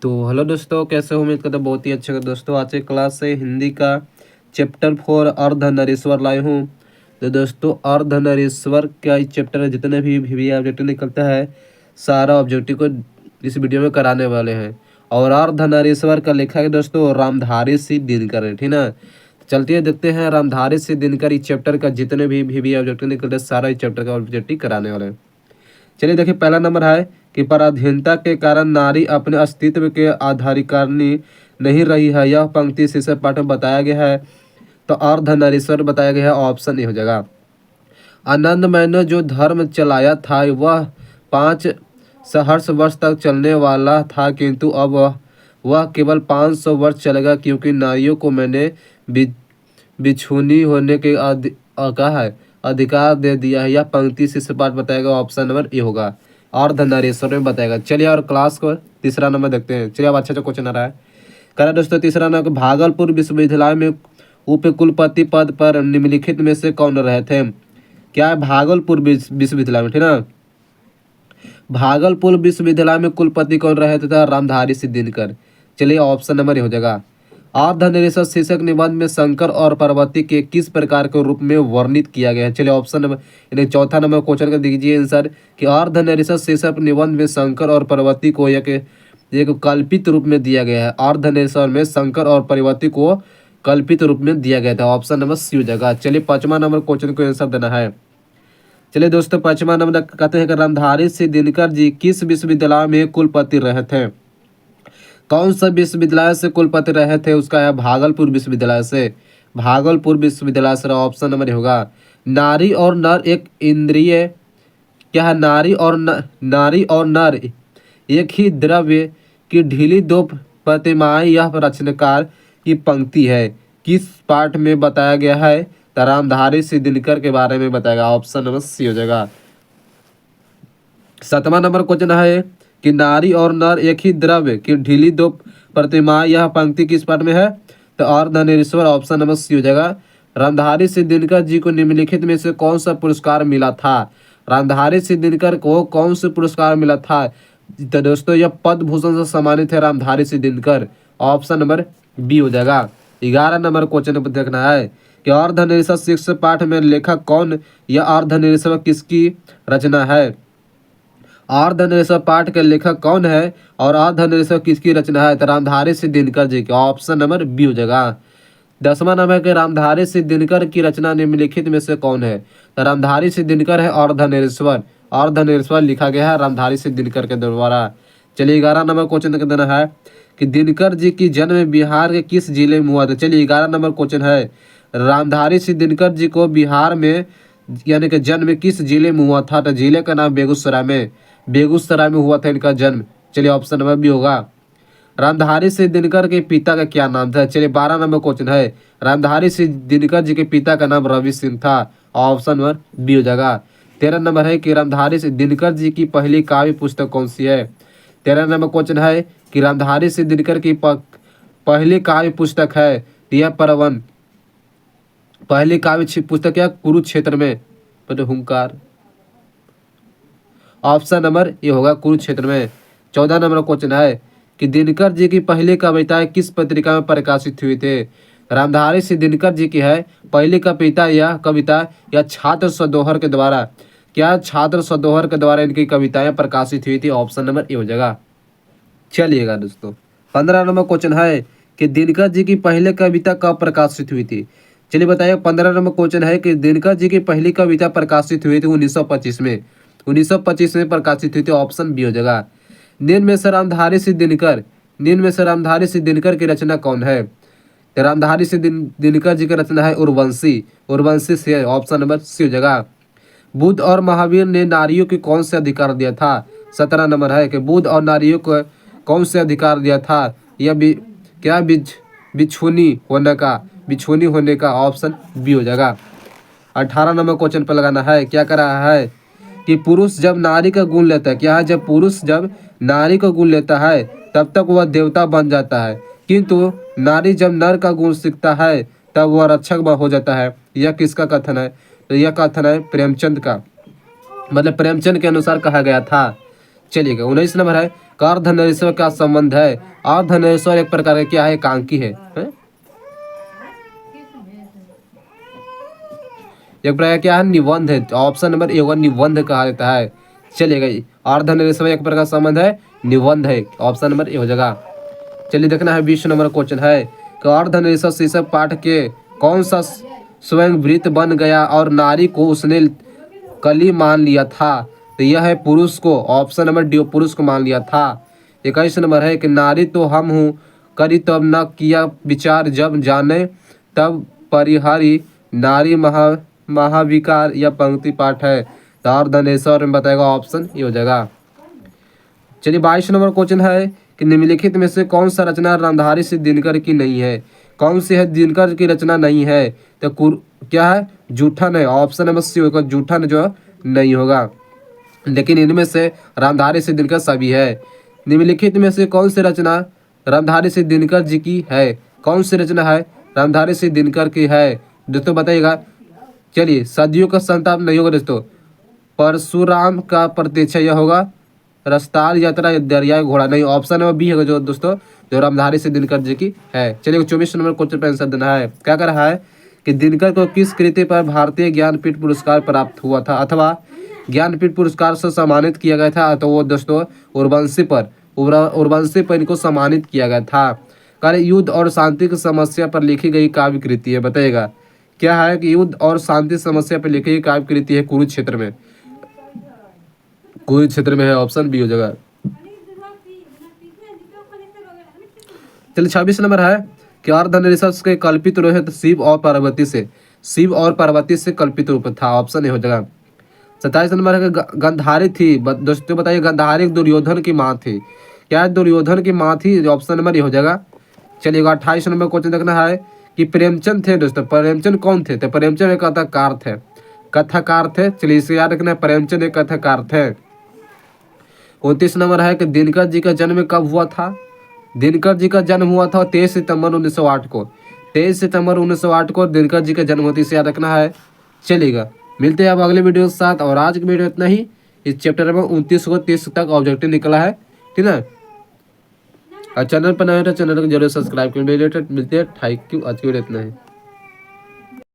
तो हेलो दोस्तों, कैसे हो? उम्मीद करता हूँ बहुत ही अच्छे हो दोस्तों। आज के क्लास से हिंदी का चैप्टर 4 अर्धनरीश्वर लाए हूँ। तो दोस्तों अर्धनरीश्वर का इस चैप्टर में जितने भी ऑब्जेक्टिव निकलता है, सारा ऑब्जेक्टिव को इस वीडियो में कराने वाले हैं। और अर्धनरीश्वर का लिखा है दोस्तों रामधारी सिंह दिनकर है, ठीक ना। चलते हैं देखते हैं रामधारी सिंह दिनकर इस चैप्टर का जितने भी ऑब्जेक्टिव निकलते हैं, सारा इस चैप्टर का ऑब्जेक्टिव कराने वाले हैं। चलिए देखिए, पहला नंबर है कि पराधीनता के कारण नारी अपने अस्तित्व के आधारिकारणी नहीं रही है। यह पंक्ति शीर्षक पाठ में बताया गया है। तो अर्धनरीश्वर बताया गया है, ऑप्शन ए हो जाएगा। आनंदमय ने जो धर्म चलाया था वह 5 सहस्र वर्ष तक चलने वाला था, किंतु अब वह केवल 500 वर्ष चलेगा, क्योंकि नारियों को मैंने बिछुनी होने के कहा है अधिकार दे दिया है। यह पंक्ति से पाठ बताएगा, ऑप्शन नंबर ए होगा। अर्धनरीश्वर में बताएगा। चलिए और क्लास को तीसरा नंबर देखते हैं। चलिए अब अच्छा क्वेश्चन आ रहा है। करा दोस्तों तीसरा नंबर, भागलपुर विश्वविद्यालय में उप कुलपति पद पर निम्नलिखित में से कौन रहे थे? क्या है? भागलपुर विश्वविद्यालय में, ठीक ना। भागलपुर विश्वविद्यालय में कुलपति कौन रहे थे? रामधारी सिंह दिनकर। चलिए ऑप्शन नंबर ए हो जाएगा। अर्धनरीश्वर शीर्षक निबंध में शंकर और पार्वती के किस प्रकार के रूप में वर्णित किया गया है? चलिए ऑप्शन नंबर यानी चौथा नंबर क्वेश्चन का दीजिए आंसर कि अर्धनरीश्वर शीर्षक निबंध में शंकर और पार्वती को एक कल्पित रूप में दिया गया है। अर्धनरीश्वर में शंकर और पार्वती को कल्पित रूप में दिया गया था। ऑप्शन नंबर सी हो जाएगा। चलिए पांचवा नंबर क्वेश्चन को आंसर देना है। चलिए दोस्तों पांचवा नंबर कहते हैं कि रामधारी सिंह दिनकर जी किस विश्वविद्यालय में कुलपति रहे थे? कौन सा विश्वविद्यालय से कुलपति रहे थे? उसका है भागलपुर विश्वविद्यालय से। भागलपुर विश्वविद्यालय से ऑप्शन नंबर होगा। नारी और नर एक इंद्रिय क्या है? नारी और नर एक ही द्रव्य की ढीली दो प्रतिमाएं, यह रचनाकार की पंक्ति है। किस पाठ में बताया गया है? तो रामधारी सिंह दिनकर के बारे में बताएगा। ऑप्शन नंबर सी हो जाएगा। सातवां नंबर क्वेश्चन है कि नारी और नर एक ही द्रव्य की ढीली दो प्रतिमाएं, यह पंक्ति किस पाठ में है? तो अर्धनरीश्वर। ऑप्शन नंबर सी हो जाएगा। रामधारी सिंह दिनकर जी को निम्नलिखित में से कौन सा पुरस्कार मिला था? रामधारी सिंह दिनकर को कौन सा पुरस्कार मिला था? तो दोस्तों यह पद्म भूषण से सम्मानित है Ramdhari Singh Dinkar. Option number B हो जाएगा। 11 नंबर क्वेश्चन पर देखना है कि अर्धनरीश्वर शीर्षक पाठ में लेखक कौन? यह अर्धनरीश्वर किसकी रचना है? अर्धनरीश्वर पाठ के लेखक कौन है और अर्धनरीश्वर किसकी रचना है? तो रामधारी सिंह दिनकर जी की। ऑप्शन नंबर बी हो जाएगा। 10वां नंबर के रामधारी सिंह दिनकर की रचना निम्नलिखित में से कौन है? तो रामधारी सिंह दिनकर है अर्धनरीश्वर। अर्धनरीश्वर लिखा गया है रामधारी सिंह दिनकर के द्वारा। चलिए 11 नंबर क्वेश्चन का देना है कि दिनकर जी की जन्म बिहार के किस जिले में हुआ था? चलिए 11 नंबर क्वेश्चन है, रामधारी सिंह दिनकर जी को बिहार में यानी कि जन्म किस जिले में हुआ था? तो जिले का नाम बेगूसराय में हुआ था इनका जन्म। चलिए ऑप्शन नंबर बी होगा। रामधारी सिंह दिनकर के पिता का क्या नाम था? चलिए 12 नंबर क्वेश्चन है, रामधारी सिंह दिनकर जी के पिता का नाम रवि सिंह था। ऑप्शन नंबर बी हो जाएगा। 13 नंबर है कि रामधारी सिंह दिनकर जी की पहली काव्य पुस्तक कौन सी है? 13 नंबर क्वेश्चन है कि रामधारी सिंह दिनकर की पहली काव्य पुस्तक है यह परवन। पहली काव्य पुस्तक क्या? कुरुक्षेत्र में हुंकार। ऑप्शन नंबर ये होगा कुरुक्षेत्र में। 14 नंबर क्वेश्चन है कि दिनकर जी की पहली कविताएं किस पत्रिका में प्रकाशित हुई थे? रामधारी सिंह दिनकर जी की है पहली कविता या छात्र सदोहर के द्वारा। क्या छात्र सदोहर के द्वारा इनकी कविताएं प्रकाशित हुई थी? ऑप्शन नंबर ए हो जाएगा। चलिएगा दोस्तों 15 नंबर क्वेश्चन है कि दिनकर जी की पहली कविता कब प्रकाशित हुई थी? चलिए बताइए। 15 नंबर क्वेश्चन है कि दिनकर जी की पहली कविता प्रकाशित हुई थी 1925 में। 1925 में प्रकाशित हुई थी। ऑप्शन बी हो जाएगा। निम्न में से रामधारी सिंह दिनकर की रचना कौन है? तो रामधारी सिंह दिनकर जी की रचना है उर्वशी से। ऑप्शन नंबर सी हो जाएगा। बुद्ध और महावीर ने नारियों को कौन से अधिकार दिया था? 17 नंबर है कि बुद्ध और नारियों को कौन से अधिकार दिया था? यह क्या बिछुनी होने का। ऑप्शन बी हो जाएगा। 18 नंबर क्वेश्चन पर लगाना है। क्या कर रहा है कि पुरुष जब नारी का गुण लेता है, क्या है? जब पुरुष जब नारी का गुण लेता है तब तक वह देवता बन जाता है, किंतु नारी जब नर का गुण सीखता है तब वह रक्षक हो जाता है। यह किसका कथन है? तो यह कथन है प्रेमचंद का, मतलब प्रेमचंद के अनुसार कहा गया था। चलिएगा 19 नंबर है का अर्धनारीश्वर का संबंध है? अर्धनारीश्वर एक प्रकार का क्या है? एकांकी है? एक प्रकार क्या है? निबंध है। ऑप्शन नंबर ए होगा निबंध कहा जाता है। चलिएगा, अर्धनारीश्वर एक प्रकार का संबंध है, निबंध है। ऑप्शन नंबर ए हो जाएगा। चलिए देखना है 20 नंबर क्वेश्चन है कि अर्धनारीश्वर शीर्षक पाठ के कौन सा स्वयं वृत्त बन गया और नारी को उसने कली मान लिया था? तो यह है पुरुष को। ऑप्शन नंबर डी, पुरुष को मान लिया था। 21 नंबर है कि नारी तो हम हूँ, करी तब न किया विचार, जब जाने तब परिहारी, नारी महाविकार। यह पंक्ति पाठ है। तो अर्धनारीश्वर में बताएगा ऑप्शन ये हो जाएगा। चलिए 22 नंबर क्वेश्चन है कि निम्नलिखित में से कौन सा रचना रामधारी सिंह दिनकर की नहीं है? कौन सी है दिनकर की रचना नहीं है? तो क्या है? जूठन है। ऑप्शन नंबर सी होगा, जूठन जो नहीं होगा। लेकिन इनमें से रामधारी सिंह दिनकर सभी है। निम्नलिखित में से कौन सी रचना रामधारी सिंह दिनकर जी की है? कौन सी रचना है रामधारी सिंह दिनकर की है? दोस्तों बताइएगा। चलिए, सदियों का संताप नहीं होगा दोस्तों, परशुराम का प्रतीक्षा यह होगा, रसताल यात्रा, दरियाई घोड़ा नहीं। ऑप्शन नंबर बी है जो दोस्तों जो रामधारी सिंह दिनकर जी की है। चलिए 24 नंबर क्वेश्चन पर आंसर देना है। क्या कर रहा है कि दिनकर को किस कृति पर भारतीय ज्ञानपीठ पुरस्कार प्राप्त हुआ था अथवा ज्ञानपीठ पुरस्कार से सम्मानित किया गया था? तो वो दोस्तों उर्वशी पर इनको सम्मानित किया गया था। कार्य युद्ध और शांति की समस्या पर लिखी गई काव्य कृति है। बताइएगा क्या है कि युद्ध और शांति समस्या पर लिखी गई काव्य कृति है कुरुक्षेत्र में। कुरुक्षेत्र में है। ऑप्शन बी हो जाएगा। चलिए 26 नंबर है कि अर्धनारीश्वर के कल्पित रूप है तो शिव और पार्वती से, शिव और पार्वती से कल्पित रूप था। ऑप्शन ए हो जाएगा। 27 नंबर है कि गंधारी थी। दोस्तों बताइए, गंधारी दुर्योधन की माँ थी। क्या दुर्योधन की माँ थी? ऑप्शन नंबर ए हो जाएगा। चलिए 28 नंबर क्वेश्चन देखना है कि प्रेमचंद थे। दोस्तों प्रेमचंद कौन थे? तो प्रेमचंद एक कथाकार थे, कथाकार थे। चलिए इसे याद रखना है, प्रेमचंद एक कथाकार थे। 29 नंबर है कि दिनकर जी का जन्म कब हुआ था? दिनकर जी का जन्म हुआ था 23 सितंबर 1908 को। 23 सितंबर 1908 को दिनकर जी का जन्म होती, इसे याद रखना है। चलेगा, मिलते हैं अब अगले वीडियो के साथ। और आज की वीडियो इतना ही। इस चैप्टर में 29 को 30 तक ऑब्जेक्टिव निकला है, ठीक है। और चैनल पर नए तो चैनल को जरूर सब्सक्राइब करें। मिलते हैं। Thank you. आज की वीडियो इतना ही।